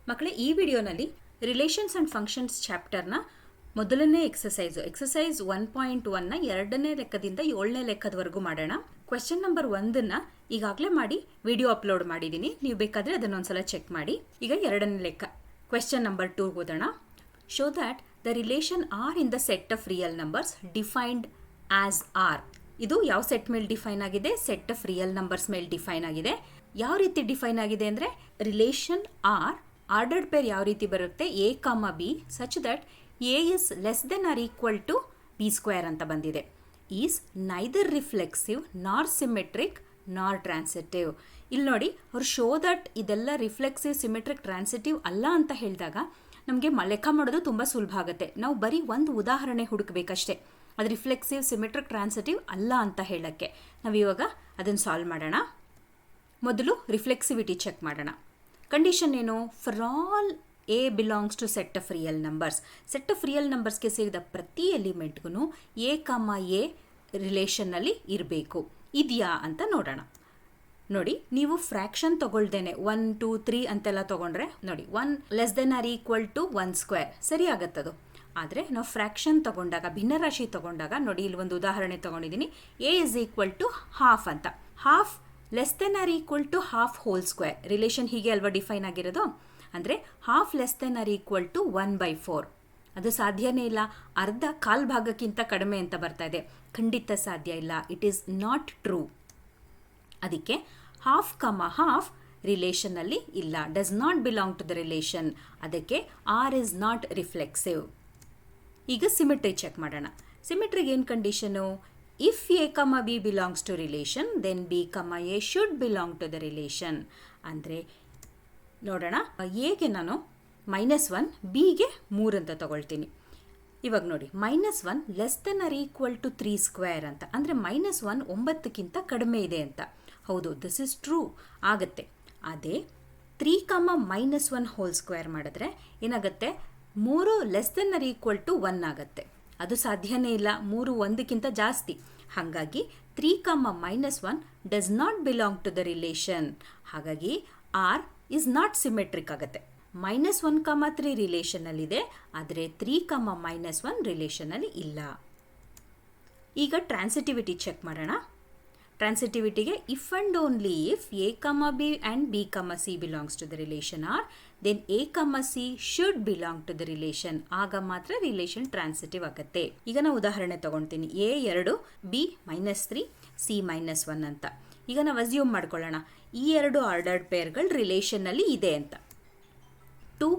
ಮಕ್ಕಳೇ, ಈ ವಿಡಿಯೋನಲ್ಲಿ ರಿಲೇಷನ್ಸ್ ಆ್ಯಂಡ್ ಫಂಕ್ಷನ್ಸ್ ಚಾಪ್ಟರ್ನ ಮೊದಲನೇ ಎಕ್ಸಸೈಸ್ 1.1ನ ಎರಡನೇ ಲೆಕ್ಕದಿಂದ 7ನೇ ಲೆಕ್ಕದವರೆಗೂ ಮಾಡೋಣ. ಕ್ವೆಶ್ಚನ್ ನಂಬರ್ 1ನ್ನ ಈಗಾಗಲೇ ಮಾಡಿ ವಿಡಿಯೋ ಅಪ್ಲೋಡ್ ಮಾಡಿದ್ದೀನಿ. ನೀವು ಬೇಕಾದರೆ ಅದನ್ನೊಂದ್ಸಲ ಚೆಕ್ ಮಾಡಿ. ಈಗ ಎರಡನೇ ಲೆಕ್ಕ ಕ್ವೆಶ್ಚನ್ ನಂಬರ್ 2 ಓದೋಣ. Show that the relation R in the set of real numbers defined as R. ಇದು ಯಾವ ಸೆಟ್ ಮೇಲೆ ಡಿಫೈನ್ ಆಗಿದೆ? ಸೆಟ್ ಆಫ್ ರಿಯಲ್ ನಂಬರ್ಸ್ ಮೇಲೆ ಡಿಫೈನ್ ಆಗಿದೆ. ಯಾವ ರೀತಿ ಡಿಫೈನ್ ಆಗಿದೆ ಅಂದರೆ, ರಿಲೇಷನ್ ಆರ್ ಆರ್ಡರ್ಡ್ ಪೇರ್ ಯಾವ ರೀತಿ ಬರುತ್ತೆ? A comma b such that a is less than or equal to b square ಅಂತ ಬಂದಿದೆ. Is neither reflexive nor symmetric nor transitive. ಇಲ್ಲಿ ನೋಡಿ, ಅವ್ರು ಶೋ ದಟ್ ಇದೆಲ್ಲ ರಿಫ್ಲೆಕ್ಸಿವ್ ಸಿಮೆಟ್ರಿಕ್ ಟ್ರಾನ್ಸಿಟಿವ್ ಅಲ್ಲ ಅಂತ ಹೇಳಿದಾಗ ನಮಗೆ ಲೆಕ್ಕ ಮಾಡೋದು ತುಂಬ ಸುಲಭ ಆಗುತ್ತೆ. ನಾವು ಬರೀ ಒಂದು ಉದಾಹರಣೆ ಹುಡುಕಬೇಕಷ್ಟೇ, ಅದು ರಿಫ್ಲೆಕ್ಸಿವ್ ಸಿಮೆಟ್ರಿಕ್ ಟ್ರಾನ್ಸಿಟಿವ್ ಅಲ್ಲ ಅಂತ ಹೇಳೋಕ್ಕೆ. ನಾವಿವಾಗ ಅದನ್ನು ಸಾಲ್ವ್ ಮಾಡೋಣ. ಮೊದಲು ರಿಫ್ಲೆಕ್ಸಿವಿಟಿ ಚೆಕ್ ಮಾಡೋಣ. ಕಂಡೀಷನ್ ಏನು? For all A belongs to set of real numbers. Set of real ನಂಬರ್ಸ್ಗೆ ಸೇರಿದ ಪ್ರತಿ ಎಲಿಮೆಂಟ್ಗೂ ಎ ಕಾಮ ಎ ರಿಲೇಷನ್ನಲ್ಲಿ ಇರಬೇಕು. ಇದೆಯಾ ಅಂತ ನೋಡೋಣ. ನೋಡಿ, ನೀವು ಫ್ರ್ಯಾಕ್ಷನ್ ತೊಗೊಳ್ದೇನೆ 1, 2, 3 ಅಂತೆಲ್ಲ ತೊಗೊಂಡ್ರೆ ನೋಡಿ 1 less than or equal to 1 square ಸರಿ ಆಗತ್ತದು. ಆದರೆ ನಾವು ಫ್ರ್ಯಾಕ್ಷನ್ ತೊಗೊಂಡಾಗ, ಭಿನ್ನರಾಶಿ ತೊಗೊಂಡಾಗ ನೋಡಿ, ಇಲ್ಲಿ ಒಂದು ಉದಾಹರಣೆ ತೊಗೊಂಡಿದ್ದೀನಿ. A is equal to half ಅಂತ. Half less than or equal to half whole square. Relation ಹೀಗೆ ಅಲ್ವಾ ಡಿಫೈನ್ ಆಗಿರೋದು? ಅಂದರೆ half less than or equal to 1/4. ಅದು ಸಾಧ್ಯನೇ ಇಲ್ಲ. ಅರ್ಧ ಕಾಲ್ ಭಾಗಕ್ಕಿಂತ ಕಡಿಮೆ ಅಂತ ಬರ್ತಾ ಇದೆ. ಖಂಡಿತ ಸಾಧ್ಯ ಇಲ್ಲ. It is not true. ಅದಕ್ಕೆ ಹಾಫ್ ಕಮ ಹಾಫ್ ರಿಲೇಷನ್ನಲ್ಲಿ ಇಲ್ಲ, does not belong to the relation. ಅದಕ್ಕೆ ಆರ್ ಇಸ್ ನಾಟ್ ರಿಫ್ಲೆಕ್ಸಿವ್. ಈಗ ಸಿಮಿಟ್ರಿ ಚೆಕ್ ಮಾಡೋಣ. ಸಿಮಿಟ್ರಿಗೆ ಏನು condition? If A comma B belongs to relation then B comma A should belong to the relation. ಅಂದರೆ ನೋಡೋಣ, ಎಗೆ ನಾನು -1, ಬಿಗೆ 3 ಅಂತ ತಗೊಳ್ತೀನಿ. ಇವಾಗ ನೋಡಿ, -1 less than or equal to 3 square ಅಂತ. ಅಂದರೆ -1 9ಕ್ಕಿಂತ ಕಡಿಮೆ ಇದೆ ಅಂತ. ಹೌದು, ದಿಸ್ ಇಸ್ ಟ್ರೂ ಆಗುತ್ತೆ. ಅದೇ 3 ಕಾಮ -1 ಹೋಲ್ ಸ್ಕ್ವೇರ್ ಮಾಡಿದ್ರೆ ಏನಾಗುತ್ತೆ? 3 less than or equal to 1 ಆಗುತ್ತೆ. ಅದು ಸಾಧ್ಯನೇ ಇಲ್ಲ. 3 1ಕ್ಕಿಂತ ಜಾಸ್ತಿ. ಹಾಗಾಗಿ 3 comma -1 does not belong to the relation. ಹಾಗಾಗಿ ಆರ್ ಇಸ್ ನಾಟ್ ಸಿಮೆಟ್ರಿಕ್ ಆಗುತ್ತೆ. -1 ಕಾಮ 3 ರಿಲೇಷನ್ನಲ್ಲಿದೆ, ಆದರೆ 3 ಕಾಮ -1 ರಿಲೇಷನಲ್ಲಿ ಇಲ್ಲ. ಈಗ ಟ್ರಾನ್ಸಿಟಿವಿಟಿ ಚೆಕ್ ಮಾಡೋಣ. ಟ್ರಾನ್ಸಿಟಿವಿಟಿಗೆ if and only if A comma B and B comma C belongs to the relation R then A comma C should belong to the relation. ಆಗ ಮಾತ್ರ ರಿಲೇಷನ್ ಟ್ರಾನ್ಸಿಟಿವ್ ಆಗುತ್ತೆ. ಈಗ ನಾವು ಉದಾಹರಣೆ ತಗೊಳ್ತೀನಿ. ಎ 2, ಬಿ -3, ಸಿ -1 ಅಂತ. ಈಗ ನಾವು ಅಸ್ಯೂಮ್ ಮಾಡ್ಕೊಳ್ಳೋಣ, ಈ 2 ಆರ್ಡರ್ಡ್ ಪೇರ್ಗಳು ರಿಲೇಷನ್ನಲ್ಲಿ ಇದೆ ಅಂತ. 2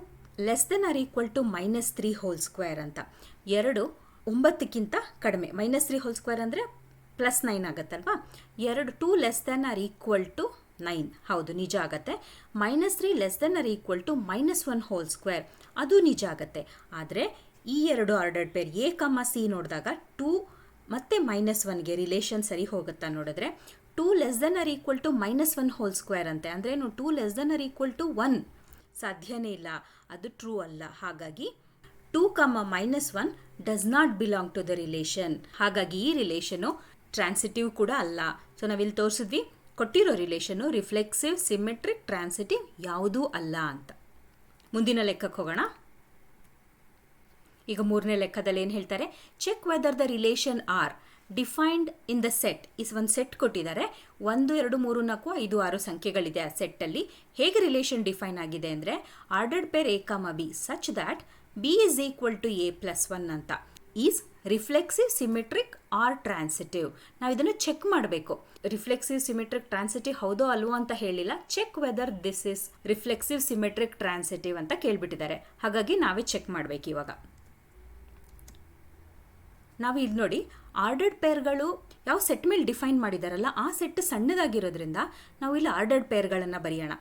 less than or equal to -3 whole square ಅಂತ. 2 9ಕ್ಕಿಂತ ಕಡಿಮೆ. -3 ಹೋಲ್ ಸ್ಕ್ವೇರ್ ಅಂದರೆ +9 ಆಗುತ್ತಲ್ವಾ? 2 less than or equal to 9. ಹೌದು, ನಿಜ ಆಗತ್ತೆ. -3 less than or equal to -1 whole square, ಅದು ನಿಜ ಆಗತ್ತೆ. ಆದರೆ ಈ 2 ordered pair a comma c ನೋಡಿದಾಗ 2 ಮತ್ತು -1ಗೆ ರಿಲೇಷನ್ ಸರಿ ಹೋಗುತ್ತಾ ನೋಡಿದ್ರೆ 2 less than or equal to -1 whole square ಅಂತೆ. ಅಂದರೆ 2 less than or equal to 1 ಸಾಧ್ಯನೇ ಇಲ್ಲ. ಅದು ಟ್ರೂ ಅಲ್ಲ. ಹಾಗಾಗಿ 2 comma -1 does not belong to the relation. ಹಾಗಾಗಿ ಈ ರಿಲೇಷನು ಟ್ರಾನ್ಸಿಟಿವ್ ಕೂಡ ಅಲ್ಲ. ಸೊ ನಾವಿಲ್ಲಿ ತೋರಿಸಿದ್ವಿ, ಕೊಟ್ಟಿರೋ ರಿಲೇಷನು ರಿಫ್ಲೆಕ್ಸಿವ್ ಸಿಮೆಟ್ರಿಕ್ ಟ್ರಾನ್ಸಿಟಿವ್ ಯಾವುದೂ ಅಲ್ಲ ಅಂತ. ಮುಂದಿನ ಲೆಕ್ಕಕ್ಕೆ ಹೋಗೋಣ. ಈಗ 3ನೇ ಲೆಕ್ಕದಲ್ಲಿ ಏನು ಹೇಳ್ತಾರೆ? Check whether the relation R defined in the set. ಒಂದು ಸೆಟ್ ಕೊಟ್ಟಿದ್ದಾರೆ. 1, 2, 3, 4, 5, 6 ಸಂಖ್ಯೆಗಳಿದೆ ಆ ಸೆಟ್ಟಲ್ಲಿ. ಹೇಗೆ ರಿಲೇಷನ್ ಡಿಫೈನ್ ಆಗಿದೆ ಅಂದರೆ, ordered pair a comma b such that b is equal to a +1 ಅಂತ. Is reflexive symmetric or transitive. ನಾವು ಇದನ್ನು ಚೆಕ್ ಮಾಡಬೇಕು. ರಿಫ್ಲೆಕ್ಸಿವ್ ಸಿಮೆಟ್ರಿಕ್ ಟ್ರಾನ್ಸಿಟಿವ್ ಹೌದೋ ಅಲ್ವೋ ಅಂತ ಹೇಳಿಲ್ಲ. Check whether this is reflexive symmetric transitive ಅಂತ ಕೇಳಿಬಿಟ್ಟಿದ್ದಾರೆ. ಹಾಗಾಗಿ ನಾವೇ ಚೆಕ್ ಮಾಡಬೇಕು. ಇವಾಗ ನಾವು ಇದು ನೋಡಿ, ಆರ್ಡರ್ಡ್ ಪೇರ್ಗಳು ಯಾವ ಸೆಟ್ ಮೇಲೆ ಡಿಫೈನ್ ಮಾಡಿದಾರಲ್ಲ ಆ ಸೆಟ್ ಸಣ್ಣದಾಗಿರೋದ್ರಿಂದ ನಾವು ಇಲ್ಲಿ ಆರ್ಡರ್ಡ್ ಪೇರ್ಗಳನ್ನು ಬರೆಯೋಣ.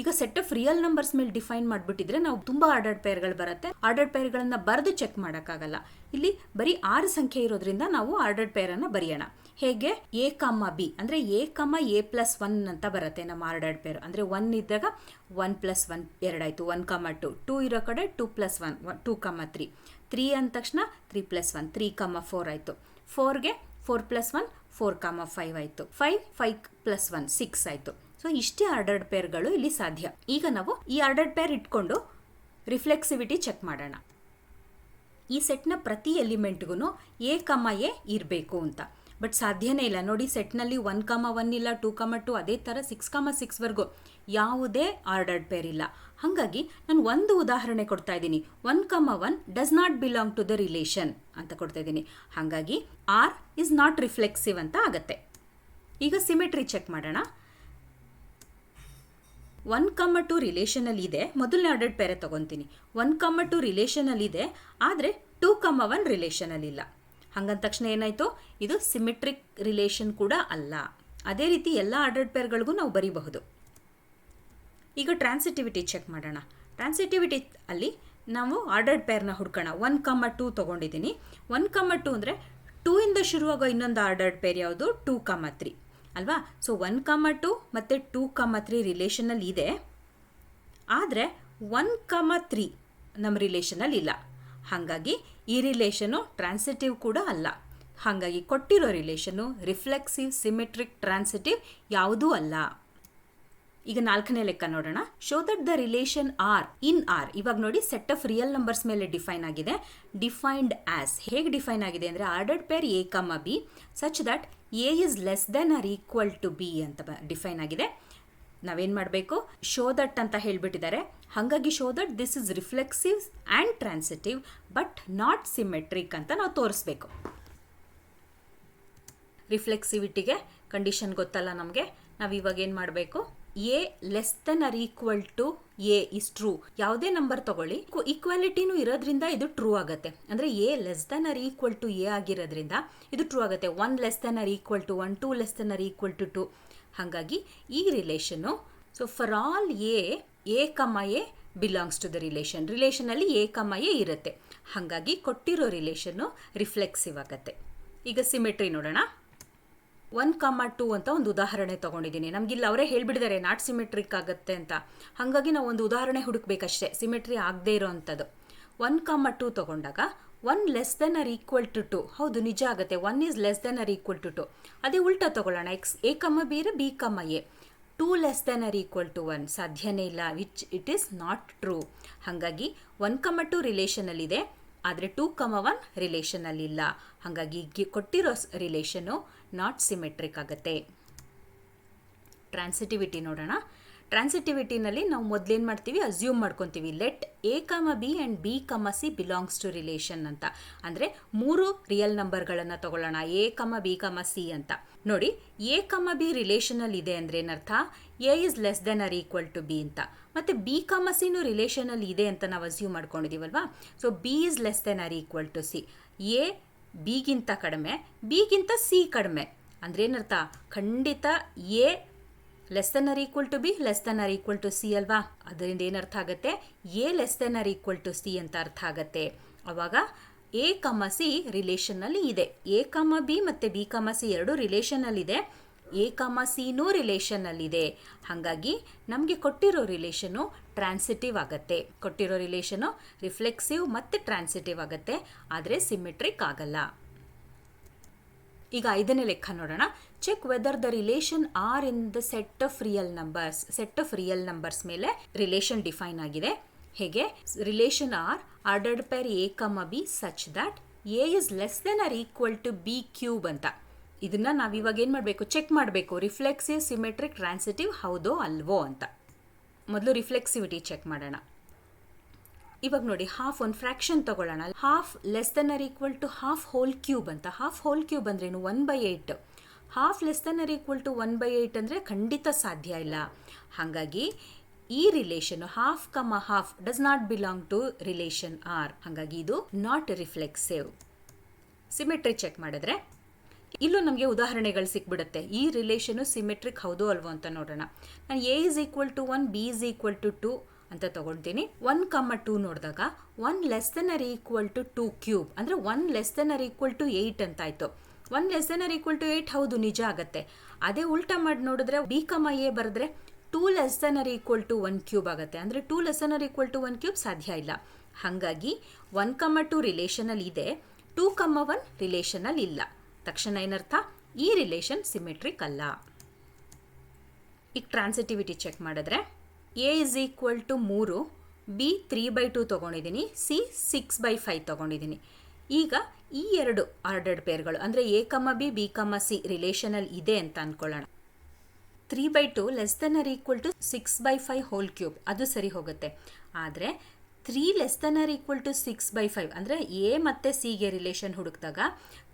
ಈಗ ಸೆಟ್ ಆಫ್ ರಿಯಲ್ ನಂಬರ್ಸ್ ಮೇಲೆ ಡಿಫೈನ್ ಮಾಡಿಬಿಟ್ಟಿದ್ರೆ ನಾವು ತುಂಬ ಆರ್ಡರ್ಡ್ ಪೇರ್ಗಳು ಬರುತ್ತೆ. ಆರ್ಡರ್ಡ್ ಪೇರ್ಗಳನ್ನು ಬರೆದು ಚೆಕ್ ಮಾಡೋಕ್ಕಾಗಲ್ಲ. ಇಲ್ಲಿ ಬರೀ 6 ಸಂಖ್ಯೆ ಇರೋದ್ರಿಂದ ನಾವು ಆರ್ಡರ್ಡ್ ಪೇರನ್ನು ಬರೆಯೋಣ. ಹೇಗೆ? ಎ ಕಾಮ ಬಿ ಅಂದರೆ ಎ ಕಾಮ ಎ +1 ಅಂತ ಬರುತ್ತೆ ನಮ್ಮ ಆರ್ಡರ್ಡ್ ಪೇರ್. ಅಂದರೆ 1 ಇದ್ದಾಗ 1 + 1 2 ಆಯಿತು. 1, 2 2 ಇರೋ ಕಡೆ 2 + 1 2, 3 3 ಅಂದ ತಕ್ಷಣ 3 + 1 3, 4 ಆಯಿತು. 4ಗೆ 4 + 1 4, 5 ಆಯಿತು. 5 + 1 6 ಆಯಿತು. ಸೊ ಇಷ್ಟೇ ಆರ್ಡರ್ಡ್ ಪೇರ್ಗಳು ಇಲ್ಲಿ ಸಾಧ್ಯ. ಈಗ ನಾವು ಈ ಆರ್ಡರ್ಡ್ ಪೇರ್ ಇಟ್ಕೊಂಡು ರಿಫ್ಲೆಕ್ಸಿವಿಟಿ ಚೆಕ್ ಮಾಡೋಣ. ಈ ಸೆಟ್ನ ಪ್ರತಿ ಎಲಿಮೆಂಟ್ಗೂ ಎ ಕಮ ಎ ಇರಬೇಕು ಅಂತ, ಬಟ್ ಸಾಧ್ಯನೇ ಇಲ್ಲ ನೋಡಿ. ಸೆಟ್ನಲ್ಲಿ 1,1 ಇಲ್ಲ, 2,2, ಅದೇ ಥರ 6,6ವರೆಗೂ ಯಾವುದೇ ಆರ್ಡರ್ಡ್ ಪೇರ್ ಇಲ್ಲ. ಹಾಗಾಗಿ ನಾನು ಒಂದು ಉದಾಹರಣೆ ಕೊಡ್ತಾ ಇದ್ದೀನಿ. 1,1 does not belong to the relation ಅಂತ ಕೊಡ್ತಾ ಇದ್ದೀನಿ. ಹಾಗಾಗಿ ಆರ್ ಇಸ್ ನಾಟ್ ರಿಫ್ಲೆಕ್ಸಿವ್ ಅಂತ ಆಗತ್ತೆ. ಈಗ ಸಿಮೆಟ್ರಿ ಚೆಕ್ ಮಾಡೋಣ. 1,2 ರಿಲೇಷನಲ್ಲಿ ಇದೆ. ಮೊದಲನೇ ಆರ್ಡರ್ಡ್ ಪೇರೆ ತಗೊತೀನಿ. 1,2 ರಿಲೇಷನಲ್ಲಿ ಇದೆ, ಆದರೆ 2,1 ರಿಲೇಷನಲ್ಲಿ ಇಲ್ಲ. ಹಂಗಂದ ತಕ್ಷಣ ಏನಾಯಿತು, ಇದು ಸಿಮೆಟ್ರಿಕ್ ರಿಲೇಷನ್ ಕೂಡ ಅಲ್ಲ. ಅದೇ ರೀತಿ ಎಲ್ಲ ಆರ್ಡರ್ಡ್ ಪೇರ್ಗಳಿಗೂ ನಾವು ಬರೀಬಹುದು. ಈಗ ಟ್ರಾನ್ಸಿಟಿವಿಟಿ ಚೆಕ್ ಮಾಡೋಣ. ಟ್ರಾನ್ಸಿಟಿವಿಟಿ ಅಲ್ಲಿ ನಾವು ಆರ್ಡರ್ಡ್ ಪೇರ್ನ ಹುಡ್ಕೋಣ. 1,2 ತೊಗೊಂಡಿದ್ದೀನಿ. 1,2 ಅಂದರೆ 2 ಇಂದ ಶುರುವಾಗೋ ಇನ್ನೊಂದು ಆರ್ಡರ್ಡ್ ಪೇರ್ ಯಾವುದು, 2,3 ಅಲ್ವಾ. ಸೊ 1,2 ಮತ್ತು 2,3 ರಿಲೇಷನಲ್ಲಿ ಇದೆ, ಆದರೆ 1,3 ನಮ್ಮ ರಿಲೇಷನಲ್ಲಿ ಇಲ್ಲ. ಹಾಗಾಗಿ ಈ ರಿಲೇಷನು ಟ್ರಾನ್ಸಿಟಿವ್ ಕೂಡ ಅಲ್ಲ. ಹಾಗಾಗಿ ಕೊಟ್ಟಿರೋ ರಿಲೇಷನು ರಿಫ್ಲೆಕ್ಸಿವ್, ಸಿಮೆಟ್ರಿಕ್, ಟ್ರಾನ್ಸಿಟಿವ್ ಯಾವುದೂ ಅಲ್ಲ. ಈಗ 4ನೇ ಲೆಕ್ಕ ನೋಡೋಣ. Show that the relation R in R. ಇವಾಗ ನೋಡಿ, ಸೆಟ್ ಆಫ್ ರಿಯಲ್ ನಂಬರ್ಸ್ ಮೇಲೆ ಡಿಫೈನ್ ಆಗಿದೆ. ಡಿಫೈನ್ಡ್ ಆಸ್ ಹೇಗೆ ಡಿಫೈನ್ ಆಗಿದೆ ಅಂದರೆ ordered pair a comma b such that a is less than or equal to B ಅಂತ ಡಿಫೈನ್ ಆಗಿದೆ. ನಾವೇನು ಮಾಡಬೇಕು, ಶೋ ದಟ್ ಅಂತ ಹೇಳಿಬಿಟ್ಟಿದ್ದಾರೆ. ಹಾಗಾಗಿ show that this is reflexive and transitive but not symmetric ಅಂತ ನಾವು ತೋರಿಸ್ಬೇಕು. ರಿಫ್ಲೆಕ್ಸಿವಿಟಿಗೆ ಕಂಡೀಷನ್ ಗೊತ್ತಲ್ಲ ನಮಗೆ. ನಾವು ಇವಾಗ ಏನು ಮಾಡಬೇಕು, A less than or equal to A is true. ಯಾವುದೇ ನಂಬರ್ ತಗೊಳ್ಳಿ, ಈಕ್ವಾಲಿಟಿನೂ ಇರೋದ್ರಿಂದ ಇದು ಟ್ರೂ ಆಗುತ್ತೆ. ಅಂದರೆ A less than or equal to A ಆಗಿರೋದ್ರಿಂದ ಇದು ಟ್ರೂ ಆಗುತ್ತೆ. 1 less than or equal to 1, 2 less than or equal to 2. ಹಾಗಾಗಿ ಈ ರಿಲೇಷನ್ನು, so for all A comma A belongs to the ರಿಲೇಷನಲ್ಲಿ ಎ ಕಮ ಎ ಇರುತ್ತೆ. ಹಾಗಾಗಿ ಕೊಟ್ಟಿರೋ ರಿಲೇಷನ್ನು ರಿಫ್ಲೆಕ್ಸಿವ್ ಆಗುತ್ತೆ. ಈಗ ಸಿಮೆಟ್ರಿ ನೋಡೋಣ. 1,2 ಅಂತ ಒಂದು ಉದಾಹರಣೆ ತೊಗೊಂಡಿದ್ದೀನಿ. ನಮಗಿಲ್ಲಿ ಅವರೇ ಹೇಳಿಬಿಟ್ಟಿದ್ದಾರೆ ನಾಟ್ ಸಿಮೆಟ್ರಿಕ್ ಆಗುತ್ತೆ ಅಂತ. ಹಾಗಾಗಿ ನಾವು ಒಂದು ಉದಾಹರಣೆ ಹುಡುಕ್ಬೇಕಷ್ಟೇ, ಸಿಮೆಟ್ರಿ ಆಗದೇ ಇರೋ ಅಂಥದ್ದು. 1,2 ತೊಗೊಂಡಾಗ 1 less than or equal to 2. ಹೌದು, ನಿಜ ಆಗುತ್ತೆ. 1 is less than or equal to 2. ಅದೇ ಉಲ್ಟಾ ತೊಗೊಳ್ಳೋಣ. ಎ ಕಮ ಬಿ ಇರೋ b comma a. 2 less than or equal to 1 ಸಾಧ್ಯನೇ ಇಲ್ಲ, which it is not true. ಹಾಗಾಗಿ 1,2 ರಿಲೇಷನಲ್ಲಿದೆ, ಆದರೆ 2,1 ರಿಲೇಷನಲ್ಲಿಲ್ಲ. ಹಾಗಾಗಿ ಕೊಟ್ಟಿರೋ ರಿಲೇಷನ್ನು ನಾಟ್ ಸಿಮೆಟ್ರಿಕ್ ಆಗುತ್ತೆ. ಟ್ರಾನ್ಸಿಟಿವಿಟಿ ನೋಡೋಣ. ಟ್ರಾನ್ಸಿಟಿವಿಟಿನಲ್ಲಿ ನಾವು ಮೊದಲೇನು ಮಾಡ್ತೀವಿ, ಅಸ್ಯೂಮ್ ಮಾಡ್ಕೊತೀವಿ. Let a comma B and B comma C belongs to relation ಅಂತ. ಅಂದರೆ 3 ರಿಯಲ್ ನಂಬರ್ಗಳನ್ನು ತಗೊಳ್ಳೋಣ, A comma B comma C ಅಂತ. ನೋಡಿ, ಎ ಕಮ ಬಿ ರಿಲೇಷನಲ್ಲಿ ಇದೆ ಅಂದರೆ ಏನರ್ಥ, A is less than or equal to B ಅಂತ. ಮತ್ತು ಬಿ ಕಮ ಸಿನೂ ರಿಲೇಷನಲ್ಲಿ ಇದೆ ಅಂತ ನಾವು ಅಸ್ಯೂಮ್ ಮಾಡ್ಕೊಂಡಿದ್ದೀವಲ್ವಾ. So B is less than or equal to C. A ಬಿಗಿಂತ ಕಡಿಮೆ, ಬಿಗಿಂತ ಸಿ ಕಡಿಮೆ. ಅಂದರೆ ಏನರ್ಥ, ಖಂಡಿತ A less than or equal to B, less than or equal to C ಅಲ್ವಾ. ಅದರಿಂದ ಏನರ್ಥ ಆಗುತ್ತೆ, A less than or equal to C ಅಂತ ಅರ್ಥ ಆಗುತ್ತೆ. ಆವಾಗ ಎ ಕಮ ಸಿ ರಿಲೇಷನ್ನಲ್ಲಿ ಇದೆ. ಎ ಕಮ ಬಿ ಮತ್ತು ಬಿ ಕಮ ಸಿ ಎರಡು ರಿಲೇಷನಲ್ಲಿದೆ. ಎ ಕಮ ಸಿನೂ ರಿಲೇಷನಲ್ಲಿದೆ. ಹಾಗಾಗಿ ನಮಗೆ ಕೊಟ್ಟಿರೋ ರಿಲೇಷನು ಟ್ರಾನ್ಸಿಟಿವ್ ಆಗುತ್ತೆ. ಕೊಟ್ಟಿರೋ ರಿಲೇಷನು ರಿಫ್ಲೆಕ್ಸಿವ್ ಮತ್ತು ಟ್ರಾನ್ಸಿಟಿವ್ ಆಗುತ್ತೆ, ಆದರೆ ಸಿಮೆಟ್ರಿಕ್ ಆಗಲ್ಲ. ಈಗ 5ನೇ ಲೆಕ್ಕ ನೋಡೋಣ. Check whether the relation R in the set of real numbers. Set of real numbers ಮೇಲೆ ರಿಲೇಷನ್ ಡಿಫೈನ್ ಆಗಿದೆ. ಹೇಗೆ, relation R ordered pair a comma b such that a is less than or equal to b cube ಅಂತ. ಇದನ್ನು ನಾವು ಇವಾಗ ಏನು ಮಾಡಬೇಕು, check ಮಾಡಬೇಕು. ರಿಫ್ಲೆಕ್ಸಿವ್, ಸಿಮೆಟ್ರಿಕ್, ಟ್ರಾನ್ಸಿಟಿವ್ ಹೌದೋ ಅಲ್ವೋ ಅಂತ. ಮೊದಲು ರಿಫ್ಲೆಕ್ಸಿವಿಟಿ ಚೆಕ್ ಮಾಡೋಣ. ಇವಾಗ ನೋಡಿ, ಹಾಫ್ ಒಂದು ಫ್ರ್ಯಾಕ್ಷನ್ ತಗೊಳ್ಳೋಣ. Half less than or equal to half whole cube ಅಂತ. ಹಾಫ್ ಹೋಲ್ ಕ್ಯೂಬ್ ಅಂದ್ರೇನು, 1/8. Half less than or equal to 1/8 ಅಂದರೆ ಖಂಡಿತ ಸಾಧ್ಯ ಇಲ್ಲ. ಹಾಗಾಗಿ ಈ relation half comma half does not belong to relation R. ಹಾಗಾಗಿ ಇದು ನಾಟ್ ರಿಫ್ಲೆಕ್ಸಿವ್. ಸಿಮೆಟ್ರಿ ಚೆಕ್ ಮಾಡಿದ್ರೆ ಇಲ್ಲೂ ನಮಗೆ ಉದಾಹರಣೆಗಳು ಸಿಕ್ಬಿಡುತ್ತೆ. ಈ ರಿಲೇಷನು ಸಿಮೆಟ್ರಿಕ್ ಹೌದೋ ಅಲ್ವೋ ಅಂತ ನೋಡೋಣ. ನಾನು a is equal to 1, b is equal to 2 ಅಂತ ತಗೊಳ್ತೀನಿ. 1,2 ನೋಡಿದಾಗ 1 less than or equal to 2 cube ಅಂದರೆ 1 less than or equal to 8 ಅಂತಾಯಿತು. 1 less than or equal to 8 ಹೌದು, ನಿಜ ಆಗುತ್ತೆ. ಅದೇ ಉಲ್ಟಾ ಮಾಡಿ ನೋಡಿದ್ರೆ ಬಿ ಕಮ ಎ ಬರೆದ್ರೆ 2 less than or equal to 1 cube ಆಗುತ್ತೆ. ಅಂದರೆ 2 less than or equal to 1 cube ಸಾಧ್ಯ ಇಲ್ಲ. ಹಾಗಾಗಿ 1,2 ರಿಲೇಷನಲ್ಲಿ ಇದೆ, 2,1 ರಿಲೇಷನಲ್ಲಿ ಇಲ್ಲ. ತಕ್ಷಣ ಏನರ್ಥ, ಈ ರಿಲೇಷನ್ ಸಿಮೆಟ್ರಿಕ್ ಅಲ್ಲ. ಈಗ ಟ್ರಾನ್ಸಿಟಿವಿಟಿ ಚೆಕ್ ಮಾಡಿದ್ರೆ a is equal to 3, b 3/2 ತೊಗೊಂಡಿದ್ದೀನಿ, ಸಿ 6/5 ತೊಗೊಂಡಿದ್ದೀನಿ. ಈಗ ಈ ಎರಡು ಆರ್ಡರ್ಡ್ ಪೇರ್ಗಳು ಅಂದರೆ a comma b, b comma c ರಿಲೇಷನಲ್ಲಿ ಇದೆ ಅಂತ ಅಂದ್ಕೊಳ್ಳೋಣ. 3/2 less than or equal to 6/5 whole cube ಅದು ಸರಿ ಹೋಗುತ್ತೆ. ಆದರೆ 3 less than or equal to 6/5 ಅಂದರೆ ಎ ಮತ್ತು ಸಿಗೆ ರಿಲೇಷನ್ ಹುಡುಕಿದಾಗ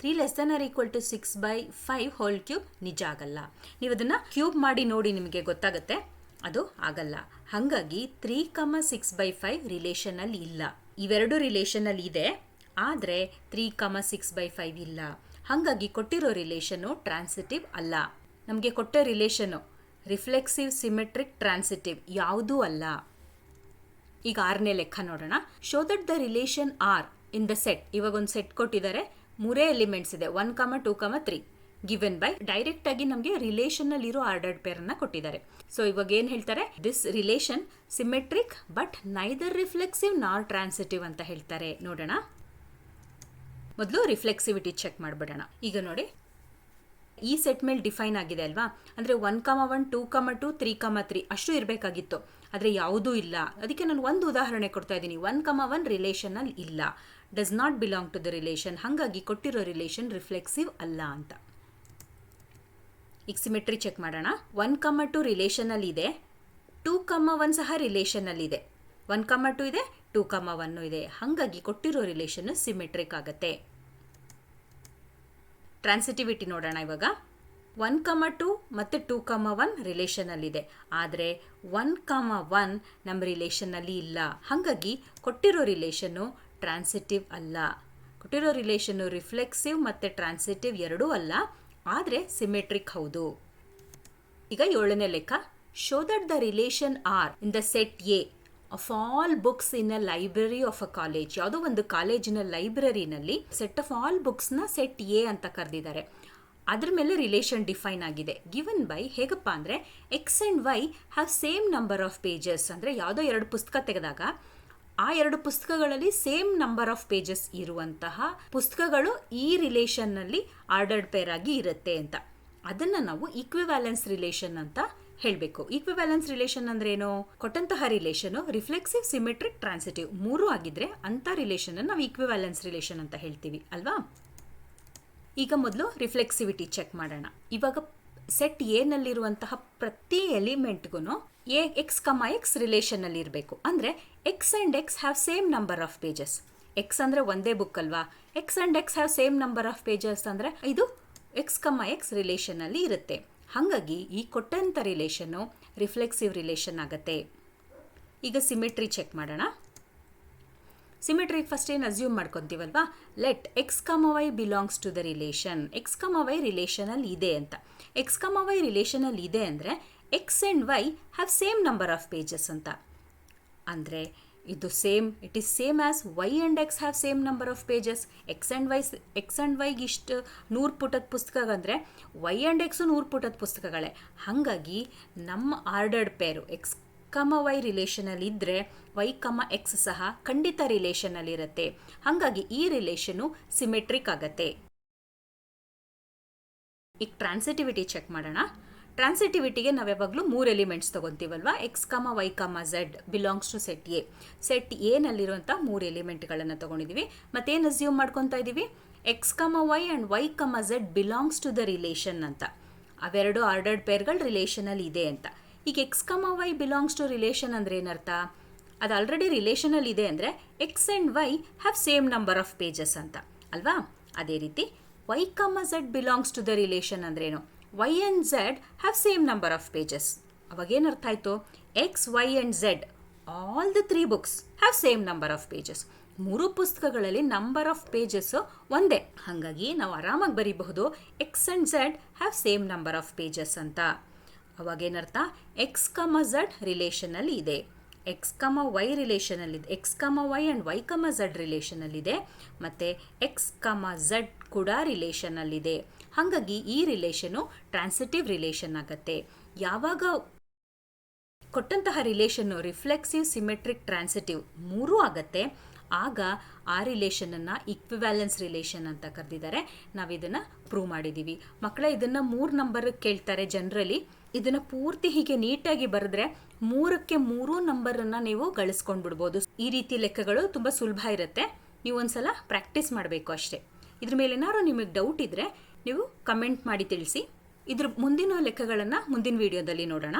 3 less than or equal to 6/5 whole cube ನಿಜ ಆಗಲ್ಲ. ನೀವು ಅದನ್ನು ಕ್ಯೂಬ್ ಮಾಡಿ ನೋಡಿ, ನಿಮಗೆ ಗೊತ್ತಾಗುತ್ತೆ ಅದು ಆಗಲ್ಲ. ಹಾಗಾಗಿ 3, 6/5 ರಿಲೇಷನಲ್ಲಿ ಇಲ್ಲ. ಇವೆರಡು ರಿಲೇಷನಲ್ಲಿ ಇದೆ, ಆದರೆ 3, 6/5 ಇಲ್ಲ. ಹಾಗಾಗಿ ಕೊಟ್ಟಿರೋ ರಿಲೇಷನು ಟ್ರಾನ್ಸಿಟಿವ್ ಅಲ್ಲ. ನಮಗೆ ಕೊಟ್ಟ ರಿಲೇಷನು ರಿಫ್ಲೆಕ್ಸಿವ್, ಸಿಮೆಟ್ರಿಕ್, ಟ್ರಾನ್ಸಿಟಿವ್ ಯಾವುದೂ ಅಲ್ಲ. ಈಗ 6ನೇ ಲೆಕ್ಕ ನೋಡೋಣ. Show that the relation R in the set. ಇವಾಗ ಒಂದು ಸೆಟ್ ಕೊಟ್ಟಿದ್ದಾರೆ, 3 ಎಲಿಮೆಂಟ್ಸ್ ಇದೆ, 1, 2, 3 ಗಿವನ್ ಬೈ ಡೈರೆಕ್ಟ್ ಆಗಿ ನಮಗೆ ರಿಲೇಷನ್ ಅಲ್ಲಿ ಇರೋ ಆರ್ಡರ್ಡ್ ಪೇರ್ ಅನ್ನ ಕೊಟ್ಟಿದ್ದಾರೆ. ಸೊ ಇವಾಗ ಏನ್ ಹೇಳ್ತಾರೆ, this relation symmetric but neither reflexive ನಾರ್ ಟ್ರಾನ್ಸಿಟಿವ್ ಅಂತ ಹೇಳ್ತಾರೆ. ನೋಡೋಣ, ಮೊದಲು ರಿಫ್ಲೆಕ್ಸಿವಿಟಿ ಚೆಕ್ ಮಾಡಿಬಿಡೋಣ. ಈಗ ನೋಡಿ, ಈ ಸೆಟ್ ಮೇಲೆ ಡಿಫೈನ್ ಆಗಿದೆ ಅಲ್ವಾ, ಅಂದರೆ 1, 1, 2, 2, 3, 3 ಅಷ್ಟು ಇರಬೇಕಾಗಿತ್ತು, ಆದರೆ ಯಾವುದೂ ಇಲ್ಲ. ಅದಕ್ಕೆ ನಾನು ಒಂದು ಉದಾಹರಣೆ ಕೊಡ್ತಾ ಇದ್ದೀನಿ. 1, 1 ರಿಲೇಷನಲ್ಲಿ ಇಲ್ಲ, does not belong to the relation. ಹಾಗಾಗಿ ಕೊಟ್ಟಿರೋ ರಿಲೇಷನ್ ರಿಫ್ಲೆಕ್ಸಿವ್ ಅಲ್ಲ ಅಂತ. ಈಗ ಸಿಮೆಟ್ರಿ ಚೆಕ್ ಮಾಡೋಣ. 1, 2 ರಿಲೇಷನಲ್ಲಿ ಇದೆ, 2, 1 ಸಹ ರಿಲೇಷನಲ್ಲಿ ಇದೆ, 1, 2 ಇದೆ, 2, 1 ಇದೆ. ಹಾಗಾಗಿ ಕೊಟ್ಟಿರೋ ರಿಲೇಷನ್ ಸಿಮೆಟ್ರಿಕ್ ಆಗುತ್ತೆ. ಟ್ರಾನ್ಸಿಟಿವಿಟಿ ನೋಡೋಣ. ಇವಾಗ 1, 2 ಮತ್ತು 2, 1 ರಿಲೇಷನಲ್ಲಿದೆ, ಆದರೆ 1, 1 ನಮ್ಮ ರಿಲೇಷನ್ನಲ್ಲಿ ಇಲ್ಲ. ಹಾಗಾಗಿ ಕೊಟ್ಟಿರೋ ರಿಲೇಷನ್ನು ಟ್ರಾನ್ಸಿಟಿವ್ ಅಲ್ಲ. ಕೊಟ್ಟಿರೋ ರಿಲೇಷನ್ನು ರಿಫ್ಲೆಕ್ಸಿವ್ ಮತ್ತು ಟ್ರಾನ್ಸಿಟಿವ್ ಎರಡೂ ಅಲ್ಲ, ಆದರೆ ಸಿಮೆಟ್ರಿಕ್ ಹೌದು. ಈಗ 7ನೇ ಲೆಕ್ಕ. Show that the relation R in the set A of all books in a library of a college. ಯಾವುದೋ ಒಂದು ಕಾಲೇಜಿನ ಲೈಬ್ರರಿನಲ್ಲಿ ಸೆಟ್ ಆಫ್ ಆಲ್ ಬುಕ್ಸ್ನ ಸೆಟ್ ಎ ಅಂತ ಕರೆದಿದ್ದಾರೆ. ಅದ್ರ ಮೇಲೆ ರಿಲೇಷನ್ ಡಿಫೈನ್ ಆಗಿದೆ. ಗಿವನ್ ಬೈ ಹೇಗಪ್ಪ ಅಂದರೆ x and y have same number of pages. ಅಂದರೆ ಯಾವುದೋ 2 ಪುಸ್ತಕ ತೆಗೆದಾಗ ಆ 2 ಪುಸ್ತಕಗಳಲ್ಲಿ ಸೇಮ್ ನಂಬರ್ ಆಫ್ ಪೇಜಸ್ ಇರುವಂತಹ ಪುಸ್ತಕಗಳು ಈ ರಿಲೇಷನ್ನಲ್ಲಿ ಆರ್ಡರ್ಡ್ ಪೇರ್ ಆಗಿ ಇರುತ್ತೆ ಅಂತ. ಅದನ್ನು ನಾವು ಈಕ್ವಿವ್ಯಾಲೆನ್ಸ್ ರಿಲೇಷನ್ ಅಂತ ಹೇಳಬೇಕು. ಈಕ್ವಿವ್ಯಾಲೆನ್ಸ್ ರಿಲೇಷನ್ ಅಂದ್ರೆ ಏನು? ಕೊಟ್ಟಂತಹ ರಿಲೇಷನು ರಿಫ್ಲೆಕ್ಸಿವ್, ಸಿಮೆಟ್ರಿಕ್, ಟ್ರಾನ್ಸಿಟಿವ್ 3 ಆಗಿದ್ರೆ ಅಂತ ರಿಲೇಷನ್ ನಾವು ಈಕ್ವಿವ್ಯಾಲೆನ್ಸ್ ರಿಲೇಷನ್ ಅಂತ ಹೇಳ್ತೀವಿ ಅಲ್ವಾ. ಈಗ ಮೊದಲು ರಿಫ್ಲೆಕ್ಸಿವಿಟಿ ಚೆಕ್ ಮಾಡೋಣ. ಇವಾಗ ಸೆಟ್ ಎ ನಲ್ಲಿರುವಂತಹ ಪ್ರತಿ ಎಲಿಮೆಂಟ್ಗೂ ಎಕ್ಸ್, ಎಕ್ಸ್ ರಿಲೇಷನ್ನಲ್ಲಿ ಇರಬೇಕು. ಅಂದರೆ x and x have same number of pages. X ಅಂದರೆ ಒಂದೇ ಬುಕ್ ಅಲ್ವಾ. X and x have same number of pages ಅಂದರೆ ಇದು ಎಕ್ಸ್, ಎಕ್ಸ್ ರಿಲೇಷನ್ನಲ್ಲಿ ಇರುತ್ತೆ. ಹಾಗಾಗಿ ಈ ಕೊಟ್ಟಂಥ ರಿಲೇಷನ್ನು ರಿಫ್ಲೆಕ್ಸಿವ್ ರಿಲೇಷನ್ ಆಗುತ್ತೆ. ಈಗ ಸಿಮೆಟ್ರಿ ಚೆಕ್ ಮಾಡೋಣ. ಸಿಮೆಟ್ರಿಗೆ ಫಸ್ಟ್ ಏನು ಅಸ್ಯೂಮ್ ಮಾಡ್ಕೊತೀವಲ್ವಾ, let x, y belongs to the relation. X, y ರಿಲೇಷನಲ್ಲಿ ಇದೆ ಅಂತ. ಎಕ್ಸ್, ವೈ ರಿಲೇಷನಲ್ಲಿ ಇದೆ ಅಂದರೆ x and y have same number of pages ಅಂತ. ಅಂದರೆ ಇದು same, it is same as y and x have same number of pages. X and ವೈಗೆ ಇಷ್ಟು 100 ಪುಟದ ಪುಸ್ತಕ ಅಂದರೆ ವೈ ಆ್ಯಂಡ್ ಎಕ್ಸು 100 ಪುಟದ ಪುಸ್ತಕಗಳೇ. ಹಾಗಾಗಿ ನಮ್ಮ ಆರ್ಡರ್ಡ್ ಪೇರು ಎಕ್ಸ್, ವೈ ರಿಲೇಷನಲ್ಲಿ ಇದ್ದರೆ ವೈ, ಎಕ್ಸ್ ಸಹ ಖಂಡಿತ ರಿಲೇಷನಲ್ಲಿರುತ್ತೆ. ಹಾಗಾಗಿ ಈ ರಿಲೇಷನು ಸಿಮೆಟ್ರಿಕ್ ಆಗತ್ತೆ. ಈಗ ಟ್ರಾನ್ಸಿಟಿವಿಟಿ ಚೆಕ್ ಮಾಡೋಣ. ಟ್ರಾನ್ಸಿಟಿವಿಟಿಗೆ ನಾವು ಯಾವಾಗಲೂ 3 ಎಲಿಮೆಂಟ್ಸ್ ತೊಗೊತೀವಲ್ವಾ. X, y, z belongs to set A. Set A ನಲ್ಲಿರುವಂಥ 3 ಎಲಿಮೆಂಟ್ಗಳನ್ನು ತೊಗೊಂಡಿದ್ದೀವಿ. ಮತ್ತೇನು ಅಸ್ಯೂಮ್ ಮಾಡ್ಕೊತಾ ಇದ್ದೀವಿ, x, y and y, z belongs to the relation ಅಂತ. ಅವೆರಡು ಆರ್ಡರ್ಡ್ ಪೇರ್ಗಳು ರಿಲೇಷನಲ್ಲಿ ಇದೆ ಅಂತ. ಈಗ x, y belongs to relation ಅಂದರೆ ಏನರ್ಥ? ಅದು ಆಲ್ರೆಡಿ ರಿಲೇಷನಲ್ಲಿ ಇದೆ ಅಂದರೆ x and y have same number of pages ಅಂತ ಅಲ್ವಾ. ಅದೇ ರೀತಿ y, z belongs to the relation ಅಂದ್ರೇನು? Y and z have same number of pages. ಅವಾಗೇನರ್ಥ ಆಯಿತು? X, y and z all the 3 books have same number of pages. 3 ಪುಸ್ತಕಗಳಲ್ಲಿ number of pages ಒಂದೇ. ಹಾಗಾಗಿ ನಾವು ಆರಾಮಾಗಿ ಬರೀಬಹುದು x and z have same number of pages ಅಂತ. ಅವಾಗೇನರ್ಥ? ಎಕ್ಸ್, ಝೆಡ್ ರಿಲೇಷನಲ್ಲಿ ಇದೆ, ಎಕ್ಸ್, ವೈ ರಿಲೇಷನಲ್ಲಿದೆ, x, y and y, z ರಿಲೇಷನಲ್ಲಿದೆ, ಮತ್ತು ಎಕ್ಸ್, ಝೆಡ್ ಕೂಡ ರಿಲೇಷನಲ್ಲಿದೆ. ಹಾಗಾಗಿ ಈ ರಿಲೇಷನು ಟ್ರಾನ್ಸಿಟಿವ್ ರಿಲೇಷನ್ ಆಗುತ್ತೆ. ಯಾವಾಗ ಕೊಟ್ಟಂತಹ ರಿಲೇಷನ್ನು ರಿಫ್ಲೆಕ್ಸಿವ್, ಸಿಮೆಟ್ರಿಕ್, ಟ್ರಾನ್ಸಿಟಿವ್ 3 ಆಗುತ್ತೆ, ಆಗ ಆ ರಿಲೇಷನನ್ನು ಈಕ್ವಿವ್ಯಾಲೆನ್ಸ್ ರಿಲೇಷನ್ ಅಂತ ಕರೆದಿದ್ದಾರೆ. ನಾವು ಇದನ್ನು ಪ್ರೂವ್ ಮಾಡಿದ್ದೀವಿ. ಮಕ್ಕಳೇ, ಇದನ್ನು 3 ನಂಬರ್ ಕೇಳ್ತಾರೆ ಜನರಲಿ. ಇದನ್ನು ಪೂರ್ತಿ ಹೀಗೆ ನೀಟಾಗಿ ಬರೆದ್ರೆ 3ಕ್ಕೆ 3 ನಂಬರನ್ನು ನೀವು ಗಳಿಸ್ಕೊಂಡು ಬಿಡ್ಬೋದು. ಈ ರೀತಿ ಲೆಕ್ಕಗಳು ತುಂಬ ಸುಲಭ ಇರುತ್ತೆ. ನೀವು ಒಂದ್ಸಲ ಪ್ರಾಕ್ಟೀಸ್ ಮಾಡಬೇಕು ಅಷ್ಟೇ. ಇದ್ರ ಮೇಲೆ ಏನಾದ್ರು ನಿಮಗೆ ಡೌಟ್ ಇದ್ದರೆ ನೀವು ಕಮೆಂಟ್ ಮಾಡಿ ತಿಳಿಸಿ. ಇದ್ರ ಮುಂದಿನ ಲೆಕ್ಕಗಳನ್ನು ಮುಂದಿನ ವಿಡಿಯೋದಲ್ಲಿ ನೋಡೋಣ.